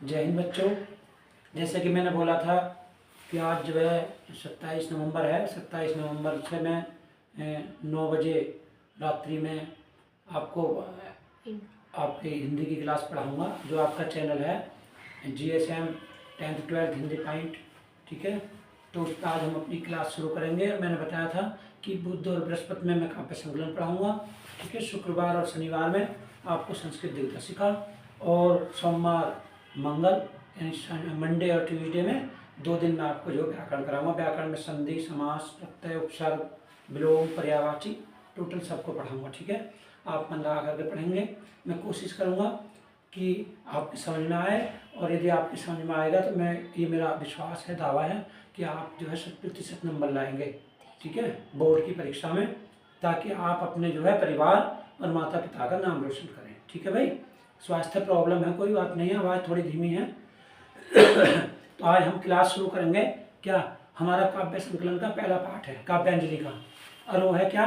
जय हिंद बच्चों। जैसे कि मैंने बोला था कि आज जो है 27 नवंबर है। 27 नवंबर से मैं 9 बजे रात्रि में आपको आपकी हिंदी की क्लास पढ़ाऊंगा, जो आपका चैनल है GSM 10th 12th Hindi point. ठीक है, तो उस पर आज हम अपनी क्लास शुरू करेंगे। मैंने बताया था कि बुध और बृहस्पति में मैं काव्य संकलन पढ़ाऊंगा। ठीक है, शुक्रवार और शनिवार में आपको संस्कृत दिवदर्शिका, और सोमवार मंगल यानी मंडे और ट्यूसडे में 2 दिन में आपको जो व्याकरण कराऊंगा। व्याकरण में संधि, समास, प्रत्यय, उपसर्ग, विलोम, पर्यायवाची, टोटल सबको पढ़ाऊंगा। ठीक है, आप मन लगा करके पढ़ेंगे। मैं कोशिश करूंगा कि आपकी समझ में आए, और यदि आपकी समझ में आएगा तो ये मेरा विश्वास है, दावा है कि आप जो है 100% नंबर लाएंगे। ठीक है, बोर्ड की परीक्षा में, ताकि आप अपने जो है परिवार और माता पिता का नाम रोशन करें। ठीक है भाई, स्वास्थ्य प्रॉब्लम है, कोई बात नहीं है, आवाज़ थोड़ी धीमी है। तो आज हम क्लास शुरू करेंगे। क्या हमारा काव्य संकलन का पहला पाठ है काव्यांजलि का, और वो है क्या,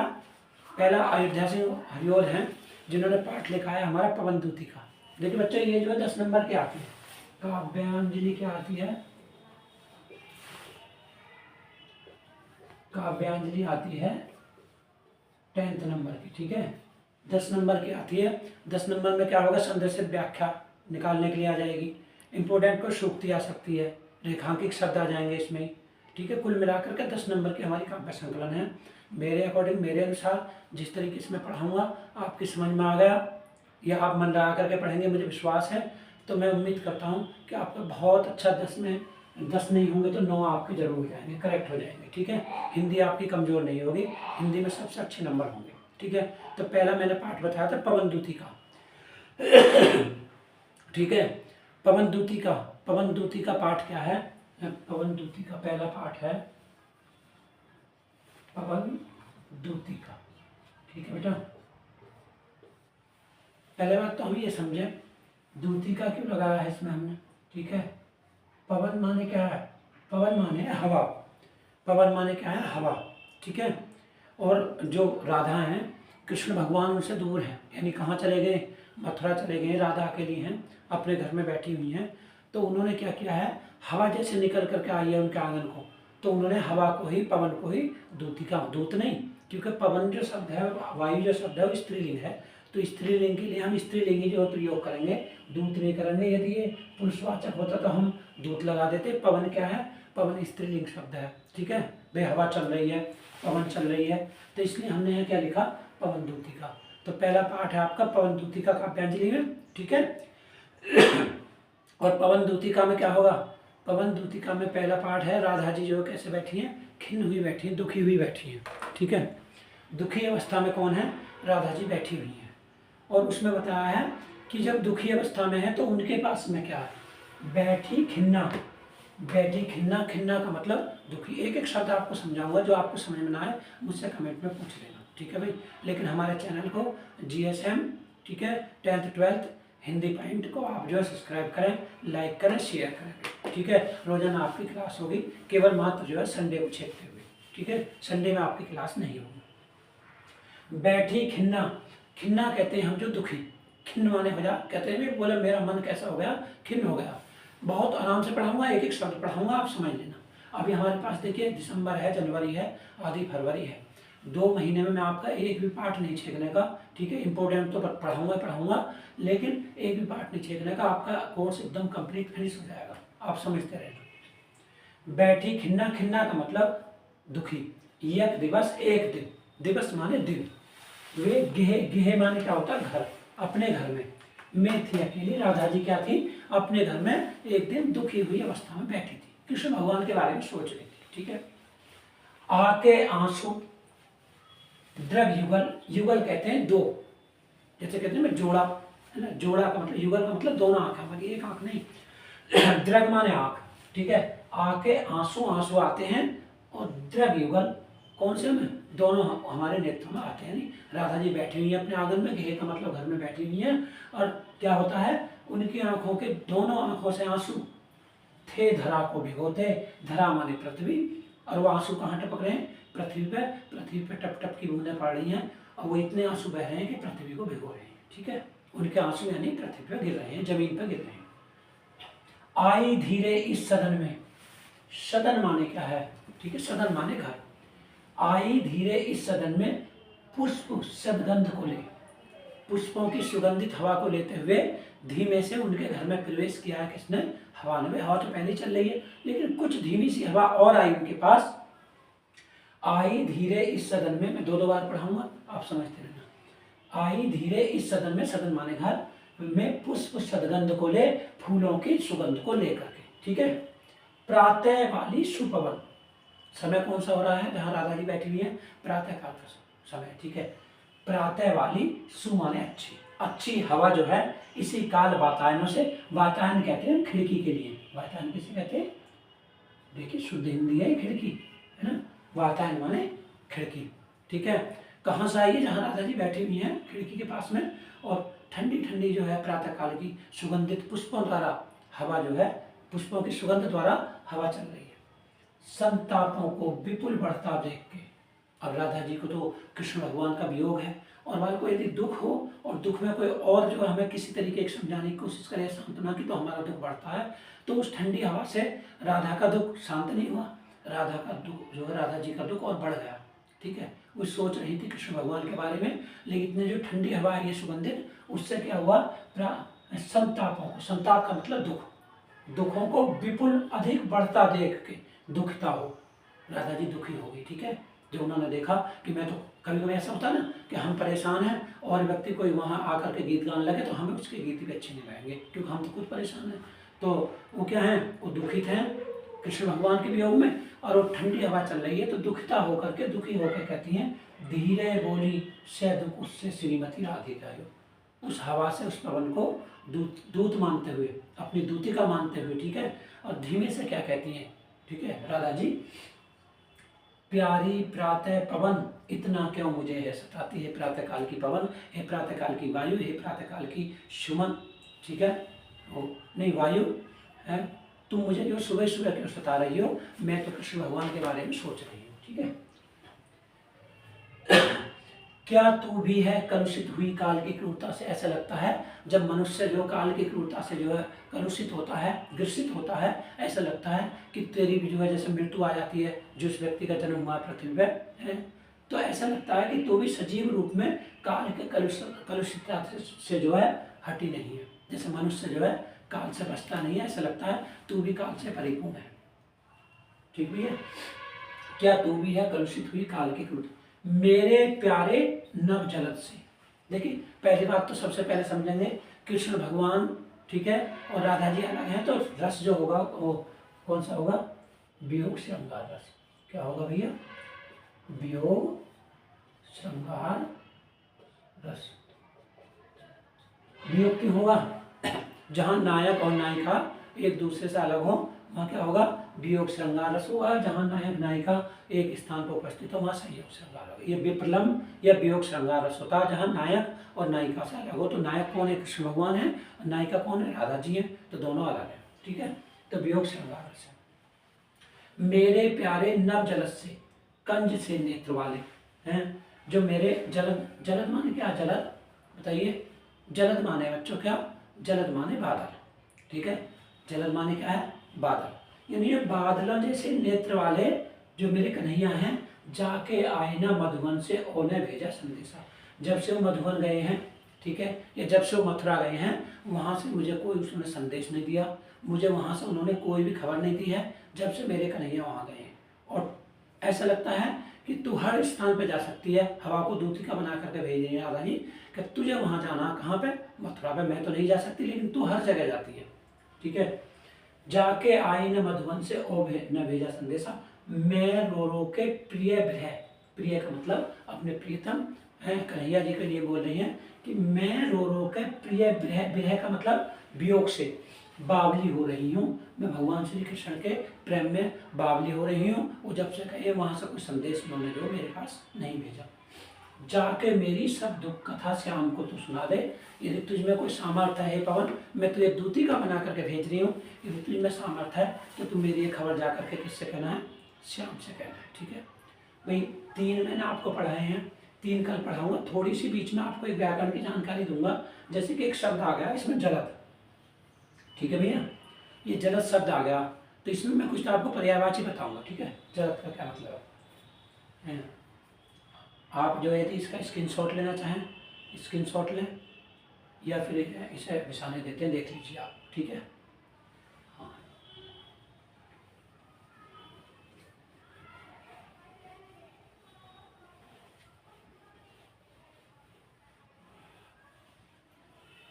पहला अयोध्या सिंह हरिओल हैं जिन्होंने पाठ लिखा है हमारा पवनदूती का। देखिए बच्चों, ये जो है 10 नंबर की आती है। काव्यांजलि क्या आती है, काव्यांजलि आती है 10th नंबर की। ठीक है, 10 नंबर की आती है। 10 नंबर में क्या होगा, संदेश से व्याख्या निकालने के लिए आ जाएगी। इंपोर्टेंट को सूक्ति आ सकती है, रेखांकित शब्द आ जाएंगे इसमें। ठीक है, कुल मिलाकर के 10 नंबर की हमारी काव्य संकलन है। मेरे अकॉर्डिंग, मेरे अनुसार जिस तरीके से मैं पढ़ाऊँगा आपकी समझ में आ गया, या आप मन लगा करके पढ़ेंगे, मुझे विश्वास है। तो मैं उम्मीद करता हूँ कि आपका बहुत अच्छा 10 में 10 नहीं होंगे तो 9 आपके जरूर हो जाएंगे, करेक्ट हो जाएंगे। ठीक है, हिंदी आपकी कमज़ोर नहीं होगी, हिंदी में सबसे अच्छे नंबर होंगे। ठीक है, तो पहला मैंने पाठ बताया था पवनदूती का। ठीक है, पवनदूती का पाठ क्या है, पवनदूती का पहला पाठ है पवनदूती का। ठीक है बेटा, पहले बात तो हम ये समझें दूती का क्यों लगाया है इसमें हमने। ठीक है, पवन माने क्या है, पवन माने हवा, पवन माने क्या है, हवा। ठीक है, और जो राधा हैं, कृष्ण भगवान उनसे दूर हैं, यानी कहाँ चले गए, मथुरा चले गए, राधा अकेली हैं, अपने घर में बैठी हुई हैं। तो उन्होंने क्या किया है, हवा जैसे निकल करके आई है उनके आंगन को, तो उन्होंने हवा को ही, पवन को ही दूती का, दूत नहीं, क्योंकि पवन जो शब्द है, वायु जो शब्द है वो स्त्रीलिंग है, तो स्त्रीलिंग के लिए हम स्त्रीलिंगी जो प्रयोग करेंगे, दूत नहीं करेंगे। यदि ये पुरुषवाचक होता तो हम दूत लगा देते। पवन क्या है, पवन स्त्रीलिंग शब्द है। ठीक है, वे हवा चल रही है, पवन चल रही है, तो इसलिए हमने यहाँ क्या लिखा, पवनदूती का। तो पहला पाठ है आपका पवनदूती का काव्यांजलि में। ठीक है, और पवनदूतिका में क्या होगा, पवनदूतिका में पहला पाठ है, राधा जी जो कैसे बैठी हैं, खिन्न हुई बैठी हैं, दुखी हुई बैठी हैं। ठीक है, दुखी अवस्था में कौन है, राधा जी बैठी हुई हैं। और उसमें बताया है कि जब दुखी अवस्था में है तो उनके पास में क्या है, बैठी खिन्ना, बैठी खिन्ना, खिन्ना का मतलब दुखी। एक एक शब्द आपको समझाऊंगा, जो आपको समझ में ना आए मुझसे कमेंट में पूछ लेना। ठीक है भाई, लेकिन हमारे चैनल को GSM, ठीक है, 10th 12th हिंदी पॉइंट को आप जो है सब्सक्राइब करें, लाइक करें, शेयर करें। ठीक है, रोजाना आपकी क्लास होगी, केवल मात्र जो है संडे को छेड़ते हुए। ठीक है, संडे में आपकी क्लास नहीं होगी। बैठी खिन्ना, खिन्ना कहते हैं हम जो दुखी, खिन्न माने हो जा, कहते हैं बोले मेरा मन कैसा हो गया, खिन्न हो गया। बहुत आराम से पढ़ाऊंगा, एक एक शब्द पढ़ाऊंगा, आप समझ लेना। अभी हमारे पास देखिए दिसंबर है, जनवरी है, आधी फरवरी है, 2 महीने में मैं आपका एक भी पाठ नहीं छेड़ने का। ठीक है, इंपॉर्टेंट तो पढ़ाऊंगा, लेकिन एक भी पाठ नहीं छेड़ने का, आपका कोर्स एकदम कंप्लीट फिनिश हो जाएगा, आप समझते रहना। बैठी खिन्ना, खिन्ना का मतलब दुखी, एक दिवस, एक दिन, दिवस माने दिन, वे गेहे, गेहे माने क्या होता है, घर, अपने घर में थी अकेली, राधा जी क्या थी, अपने घर में एक दिन दुखी हुई अवस्था में बैठी थी, कृष्ण भगवान के बारे में सोच रही थी। ठीक है, आके आंसू, द्रग युगल, युगल कहते हैं दो, जैसे कहते हैं मैं जोड़ा, है ना, जोड़ा का मतलब, युगल का मतलब दोनों आंखें, हमारी एक आंख नहीं। द्रग माने आंख। ठीक है, आके आंसू, आंसू आते हैं, और द्रग युगल कौन से में, दोनों हमारे नेत्रों में आते हैं। नहीं, राधा जी बैठी हुई है अपने आंगन में, घेर का मतलब घर में बैठी हुई है, और क्या होता है, उनकी आंखों के, दोनों आंखों से आंसू थे धरा को भिगोते, धरा माने पृथ्वी, और वो आंसू कहाँ टपक रहे हैं, पृथ्वी पे टप टप की बूंदें पड़ रही हैं, और वो इतने आंसू बह रहे हैं कि पृथ्वी को भिगो रहे हैं। ठीक है, उनके आंसू यानी पृथ्वी पे गिर रहे हैं, जमीन पर गिर रहे हैं। आई धीरे इस सदन में, सदन माने क्या है, ठीक है, सदन माने घर। आई धीरे इस सदन में पुष्प सदगंध को ले, पुष्पों की सुगंधित हवा को लेते हुए धीमे से उनके घर में प्रवेश किया है किसने, हवा ने। हवा तो पहले चल रही है, लेकिन कुछ धीमी सी हवा और आई उनके पास। आई धीरे इस सदन में, मैं दो बार पढ़ाऊंगा, आप समझते रहना। आई धीरे इस सदन में, सदन माने घर में, पुष्प सदगंध को ले, फूलों की सुगंध को लेकर के, ठीक है। प्रातः वाली सुपवन, समय कौन सा हो रहा है, जहाँ राधा जी बैठी हुई है, प्रातः काल का समय, ठीक है। प्रातः वाली, सु माने अच्छी, अच्छी हवा जो है इसी काल वातायनों से, वातायन कहते हैं खिड़की के लिए, वातायन किसे कहते हैं, देखिए शुद्ध हिंदी है खिड़की, है ना, वातायन माने खिड़की, ठीक है। कहाँ से आई है, जहाँ राधा जी बैठी हुई हैं खिड़की के पास में, और ठंडी ठंडी जो है प्रातः काल की सुगंधित पुष्पों द्वारा हवा जो है, पुष्पों की सुगंध द्वारा हवा चल रही है। संतापों को विपुल बढ़ता देख के, अब राधा जी को तो कृष्ण भगवान का वियोग है, और वाल को यदि दुख हो और दुख में कोई और जो हमें किसी तरीके की समझाने की कोशिश करे, सांत्वना की, तो हमारा दुख बढ़ता है। तो उस ठंडी हवा से राधा का दुख शांत नहीं हुआ, राधा का दुख जो है, राधा जी का दुख और बढ़ गया, ठीक है। वो सोच रही थी कृष्ण भगवान के बारे में, लेकिन इतने जो ठंडी हवा है ये सुगंधित, उससे क्या हुआ, संतापों को, संताप का मतलब दुख, दुखों को विपुल अधिक बढ़ता देख के दुखिता हो, राधा जी दुखी हो गई, ठीक है। जो उन्होंने देखा कि मैं तो, कभी कभी ऐसा होता है ना कि हम परेशान हैं और व्यक्ति कोई वहाँ आकर के गीत गाने लगे तो हमें उसके गीत भी अच्छे नहीं लगेंगे, क्योंकि हम तो खुद परेशान हैं। तो वो क्या हैं, वो दुखित हैं कृष्ण भगवान के वियोग में, और वो ठंडी हवा चल रही है तो दुखिता होकर के, दुखी होकर कहती हैं, धीरे बोली से दुख उससे श्रीमती राधिका, उस हवा से, उस पवन को दूत मानते हुए, अपनी दूतिका मानते हुए, ठीक है। और धीमे से क्या कहती हैं, ठीक है, राधा जी, प्यारी प्रातः पवन इतना क्यों मुझे है सताती है, प्रातः काल की पवन, हे प्रातः काल की वायु, हे प्रातः काल की सुमन, ठीक है, वो नहीं वायु है, तुम मुझे जो सुबह सुबह क्यों सता रही हो, मैं तो कृष्ण भगवान के बारे में सोच रही हूँ, ठीक है। क्या तू भी है कलुषित हुई काल की क्रूरता से, ऐसा लगता है जब मनुष्य जो काल की क्रूरता से जो है कलुषित होता है, ग्रसित होता है, ऐसा लगता है कि तेरी भी जो है जैसे मृत्यु आ जाती है, जिस व्यक्ति का जन्म हुआ पृथ्वी पर है, तो ऐसा लगता है कि तू भी सजीव रूप में काल के कलुषितता से जो है हटी नहीं है, जैसे मनुष्य जो है काल से बचता नहीं है, ऐसा लगता है तू भी काल से परिपूर्ण है, ठीक भी है। क्या तू भी है कलुषित हुई काल की क्रूरता, मेरे प्यारे नव जलद से, देखिए पहली बात तो सबसे पहले समझेंगे कृष्ण भगवान, ठीक है, और राधा जी अलग हैं, तो रस जो होगा वो कौन सा होगा, वियोग श्रृंगार रस, क्या होगा भैया, वियोग श्रृंगार रस। वियोग क्यों होगा, जहाँ नायक और नायिका एक दूसरे से अलग हो, वहाँ क्या होगा, वियोग श्रृंगार रस होगा। जहाँ नायक नायिका एक स्थान पर उपस्थित हो, वहाँ संयोग श्रृंगार होगा। ये विप्रलम्ब या वियोग श्रृंगार रस होता है, जहाँ नायक और नायिका से अलग हो। तो नायक कौन है, कृष्ण भगवान है, और नायिका कौन है, राधा जी है, तो दोनों अलग है, ठीक है। तो वियोग श्रृंगार रस है। मेरे प्यारे नव जलद से, कंज से नेत्र वाले हैं, जो मेरे जलद, जलद माने क्या, जलद बताइए, जलद माने बच्चों क्या, जलद माने बादल, ठीक है, जलद माने क्या है, बादल, यानी ये बादलों जैसे नेत्र वाले जो मेरे कन्हैया हैं, जाके आए ना मधुबन से, ओने भेजा संदेशा, जब से वो मधुबन गए हैं, ठीक है, या जब से वो मथुरा गए हैं, वहाँ से मुझे कोई उसने संदेश नहीं दिया, मुझे वहाँ से उन्होंने कोई भी खबर नहीं दी है, जब से मेरे कन्हैया वहाँ गए हैं। और ऐसा लगता है कि तू हर स्थान पे जा सकती है, हवा को दूतिका बना करके भेज रही है राधा जी कि तुझे वहाँ जाना, कहाँ पे, मथुरा पे, मैं तो नहीं जा सकती, लेकिन तू हर जगह जाती है, ठीक है। जाके आई न मधुबन से न भेजा संदेशा, मैं रो रो के प्रिय विरह, प्रिय का मतलब अपने प्रियतम है, कन्हैया जी के लिए बोल रही हैं कि मैं रो रो के प्रिय विरह, विरह का मतलब वियोग से बावली हो रही हूँ, मैं भगवान श्री कृष्ण के प्रेम में बावली हो रही हूँ। वो जब से कहे वहाँ से कोई संदेश उन्होंने जो मेरे पास नहीं भेजा। जाके मेरी सब दुख कथा श्याम को तू सुना दे, यदि तुझ में कोई सामर्थ्य है पवन, मैं तुझे दूतिका बना करके भेज रही हूँ, यदि तुझ में सामर्थ्य है तो तू मेरी ये खबर जा करके किससे कहना है, श्याम से कहना है, ठीक है भाई। 3 मैंने आपको पढ़ाए हैं, 3 कल पढ़ाऊंगा, थोड़ी सी बीच में आपको एक व्याकरण की जानकारी दूंगा, जैसे कि एक शब्द आ गया इसमें जलद, ठीक है भैया, ये जलद शब्द आ गया, तो इसमें मैं कुछ तो आपको पर्यायवाची बताऊंगा, ठीक है। जलद का क्या मतलब है। आप जो यदि इसका स्क्रीनशॉट लेना चाहें स्क्रीनशॉट लें, या फिर इसे निशाने देते हैं, देख लीजिए आप, ठीक है। हाँ,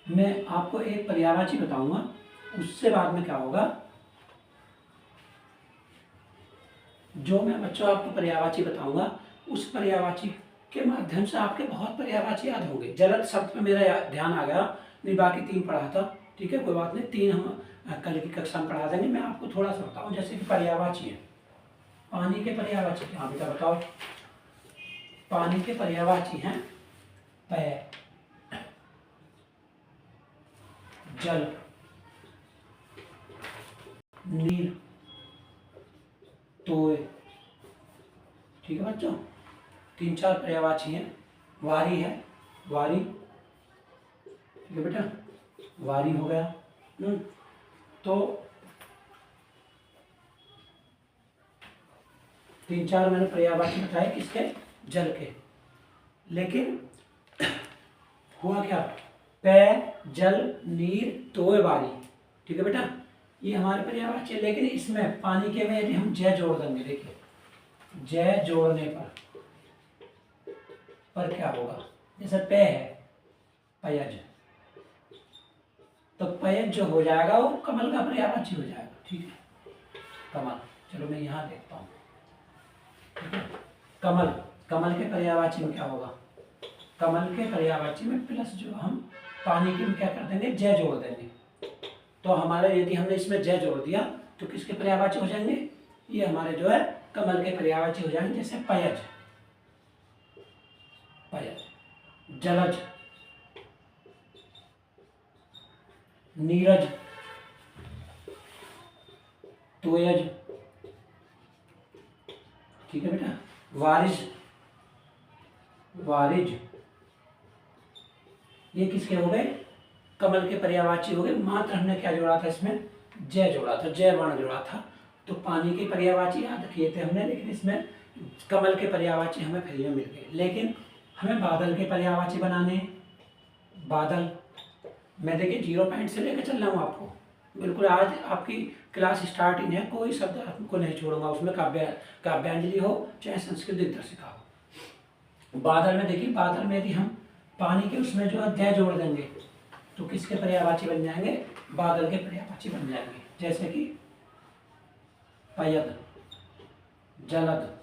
मैं आपको एक पर्यायवाची बताऊंगा, उससे बाद में क्या होगा, जो मैं बच्चों आपको पर्यायवाची बताऊंगा उस पर्यायवाची के माध्यम से आपके बहुत पर्यायवाची याद होंगे। जलद शब्द पे मेरा ध्यान आ गया, नहीं बाकी 3 पढ़ा था, ठीक है, कोई बात नहीं, 3 हम कल की कक्षा में पढ़ा देंगे। मैं आपको थोड़ा सा बताऊं, जैसे कि पर्यायवाची है, पानी के पर्यायवाची क्या बेटा बताओ। पानी के पर्यायवाची हैं पेय, जल, नीर, तोय, ठीक है बच्चों। 3-4 पर्यायवाची हैं। वारी है, वारी, ठीक है बेटा, वारी हो गया। तो 3-4 मैंने पर्यायवाची बताए किसके, जल के। लेकिन हुआ क्या, पेय, जल, नीर, तोय, वारी, ठीक है बेटा, ये हमारे पर्यायवाची है। लेकिन इसमें पानी के में यदि हम जय जोड़ देंगे, देखिए जय जोड़ने पर क्या होगा, जैसे पेय है, पयज, तो पयज जो हो जाएगा वो कमल का पर्यायवाची हो जाएगा, ठीक है, कमल। चलो मैं यहाँ देखता हूँ, ठीक है। कमल, कमल के पर्यायवाची में क्या होगा, कमल के पर्यायवाची में प्लस जो हम पानी के में क्या कर देंगे, जय जोड़ देंगे। तो हमारे यदि हमने इसमें जय जोड़ दिया तो किसके पर्यायवाची हो जाएंगे, ये हमारे जो है कमल के पर्यायवाची हो जाएंगे। जैसे पयज, पयज, जलज, नीरज, तोयज, ठीक है बेटा, वारिज, वारिज, ये किसके हो गए, कमल के पर्यायवाची हो गए। मात्र हमने क्या जोड़ा था इसमें, जय जोड़ा था, जय वर्ण जोड़ा था। तो पानी के पर्यायवाची याद किए थे हमने, लेकिन इसमें कमल के पर्यायवाची हमें फ्री में मिल गए। लेकिन हमें बादल के पर्यायवाची बनाने, बादल, मैं देखिए 0 पॉइंट से लेकर चल रहा हूँ आपको, बिल्कुल आज आपकी क्लास स्टार्टिंग है, कोई शब्द आपको नहीं छोड़ूंगा, उसमें काव्यांजलि हो चाहे संस्कृत दिग्दर्शिका हो। बादल में देखिए, बादल में यदि हम पानी के उसमें जो है जय जोड़ देंगे तो किसके पर्यायवाची बन जाएंगे, बादल के पर्यायवाची बन जाएंगे। जैसे कि पयद, जलद।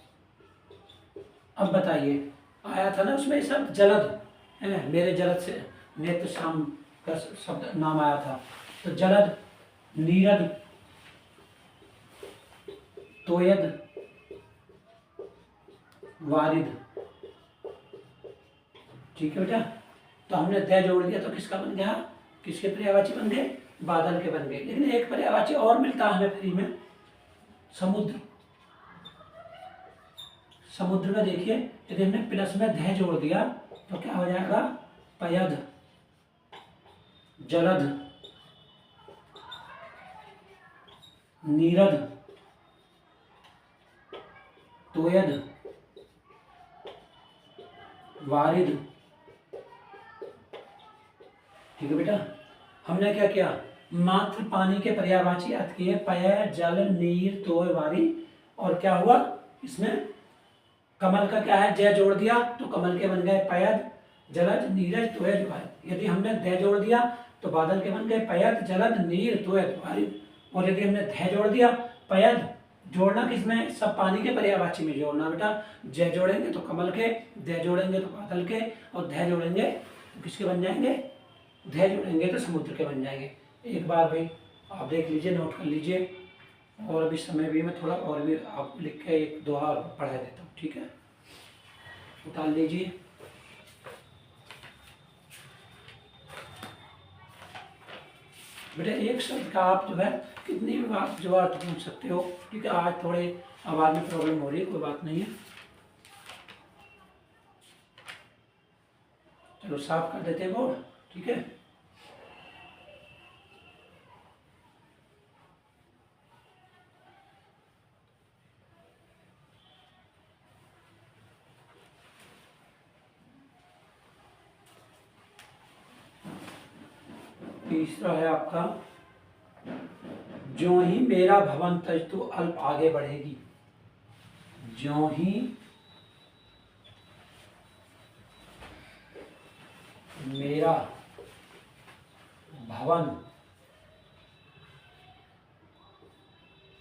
अब बताइए, आया था ना उसमें शब्द जलद है, मेरे जलद से नेत्र शाम का शब्द नाम आया था। तो जलद, नीरद, तोयद, वारिद, ठीक है बेटा। तो हमने दय जोड़ दिया तो किसका बन गया, किसके पर्यायवाची बन गए, बादल के बन गए। लेकिन एक पर्यायवाची और मिलता है हमें फ्री में, समुद्र। समुद्र में देखिए, यदि हमने प्लस में धय जोड़ दिया तो क्या हो जाएगा, पयद, जलद, नीरद, तोयद, वारिद, ठीक है बेटा। हमने क्या किया, मात्र पानी के पर्यायवाची याद किए, पय, जल, नीर, तोय, वारी, और क्या हुआ इसमें कमल का क्या है, जय जोड़ दिया तो कमल के बन गए पयद, जलद, नीरज, तोयज, वारिद। यदि हमने दय जोड़ दिया तो बादल के बन गए पयद, जलद, नीर, तोयज, वारिद। और यदि हमने धय जोड़ दिया, पयद जोड़ना किसमें, सब पानी के पर्यायवाची में जोड़ना बेटा। जय जोड़ेंगे तो कमल के, दय जोड़ेंगे तो बादल के, और धय जोड़ेंगे तो किसके बन जाएंगे, धय जोड़ेंगे तो समुद्र के बन जाएंगे। एक बार भाई आप देख लीजिए, नोट कर लीजिए, और भी समय भी मैं थोड़ा और भी आपको लिख के 1-2 और पढ़ा देता हूँ, ठीक है। उतार लीजिए। बेटा एक शब्द का आप जो है कितनी भी बात जो अर्थ पूछ सकते हो, ठीक है। आज थोड़े आवाज़ में प्रॉब्लम हो रही है, कोई बात नहीं है, चलो साफ कर देते हैं बोर्ड, ठीक है। तीसरा है आपका, ज्यों ही मेरा भवन तज तू अल्प आगे बढ़ेगी। ज्यों ही मेरा भवन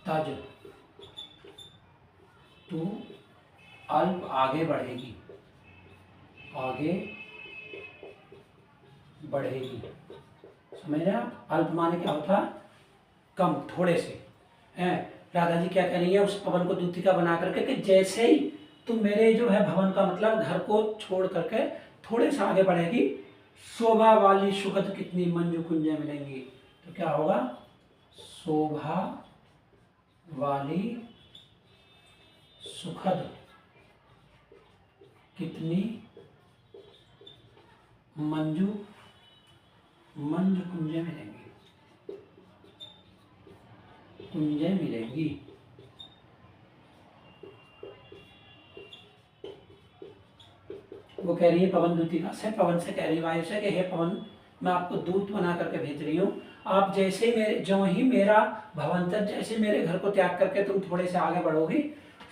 तज तू अल्प आगे बढ़ेगी, आगे बढ़ेगी। समझ रहे हैं आप? अल्प माने क्या होता है? कम, थोड़े से हैं। राधा जी क्या कह रही है उस पवन को दूतिका बना करके कि जैसे ही तुम मेरे जो है भवन का मतलब घर को छोड़ करके थोड़े से आगे बढ़ेगी, शोभा वाली सुखद कितनी मंजू कुंजें मिलेंगी। तो क्या होगा? शोभा वाली सुखद कितनी मंजू कुंजें मिलेंगी, कुंजें मिलेंगी। वो कह रही है पवन दूतिका से, पवन से कह रही है वायु से कि हे पवन, मैं आपको दूत बना करके भेज रही हूँ। आप जैसे मेरे, जो ही मेरा भवन तक, जैसे मेरे घर को त्याग करके तुम थोड़े से आगे बढ़ोगी,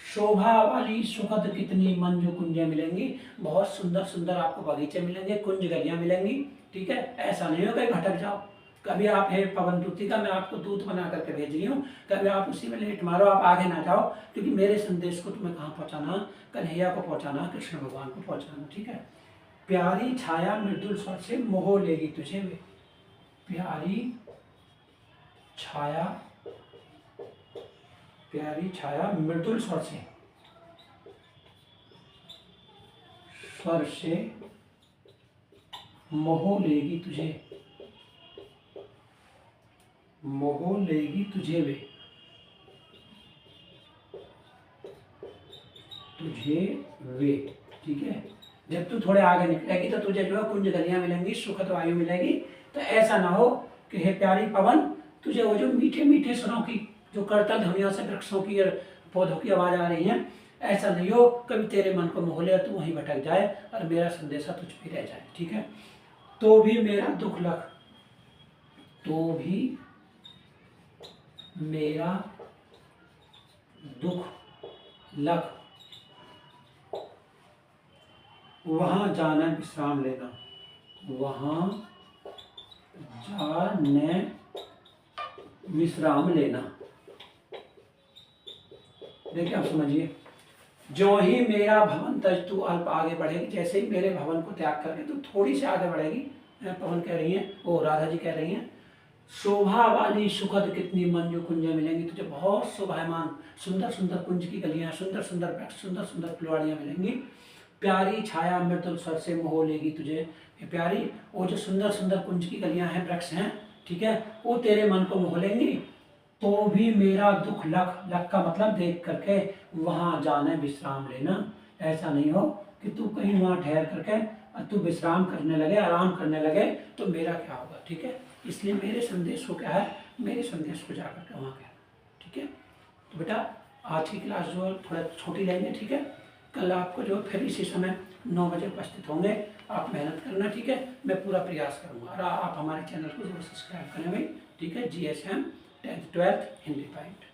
शोभा वाली सुखद कितनी मंजू कुंजें मिलेंगी। बहुत सुंदर सुंदर आपको बगीचे मिलेंगे, कुंज गलियां मिलेंगी। ठीक है, ऐसा नहीं हो कहीं भटक जाओ। कभी आप हे पवन दूतिका, मैं आपको दूत बना करके भेज रही हूँ, कभी आप उसी में लेट मारो, आप आगे ना जाओ, क्योंकि मेरे संदेश को तुम्हें कहाँ पहुँचाना? कन्हैया को पहुँचाना, कृष्ण भगवान को पहुँचाना। ठीक है। प्यारी छाया मृदुल स्वर से मोह लेगी तुझे वे। प्यारी छाया, प्यारी छाया मृदुल स्वर से, स्वर से मोह लेगी तुझे, मोह लेगी तुझे वे, तुझे वे। ठीक है, जब तू थोड़े आगे निकलेगी तो तुझे जो है कुंज गलियां मिलेंगी, सुखद वायु मिलेगी। तो ऐसा ना हो कि हे प्यारी पवन, तुझे वो जो मीठे मीठे स्वरों की, जो करतल ध्वनियों से वृक्षों की और पौधों की आवाज आ रही है, ऐसा नहीं हो कभी तेरे मन को मोह ले, तू वहीं भटक जाए और मेरा संदेशा तुझ पे रह जाए। ठीक है। तो भी मेरा दुख लख, तो भी मेरा दुख लख, वहां जाना विश्राम लेना, वहां जाने विश्राम लेना। देखिए आप समझिए, जो ही मेरा भवन तज तू अल्प आगे बढ़ेगी, जैसे ही मेरे भवन को त्याग करके तू थोड़ी सी आगे बढ़ेगी, पवन कह रही है, वो राधा जी कह रही हैं, शोभा वाली सुखद कितनी मंजू कुंजें मिलेंगी तुझे। बहुत शोभायमान सुंदर सुंदर कुंज की गलियां, सुंदर सुंदर वृक्ष, सुंदर सुंदर फुलवाड़ियां मिलेंगी। प्यारी छाया मृदुल स्वर से मोह लेगी तुझे। प्यारी, वो जो सुंदर सुंदर कुंज की गलियां हैं, वृक्ष हैं, ठीक है, वो तेरे मन को मोह लेंगी। तो भी मेरा दुख लख, लख का मतलब देख करके वहां जाने विश्राम लेना। ऐसा नहीं हो कि तू कहीं वहां ठहर करके तू विश्राम करने लगे, आराम करने लगे, तो मेरा क्या होगा। ठीक है, इसलिए मेरे संदेश को क्या है, मेरे संदेश को जाकर के वहाँ कहना। ठीक है, तो बेटा आज की क्लास जो है थोड़ा छोटी लेंगे। ठीक है, कल आपको जो फिर इसी समय 9 बजे उपस्थित होंगे। आप मेहनत करना। ठीक है, मैं पूरा प्रयास करूँगा। और आप हमारे चैनल को जरूर सब्सक्राइब करें भाई। ठीक है, GSM 10th 12th Hindi point.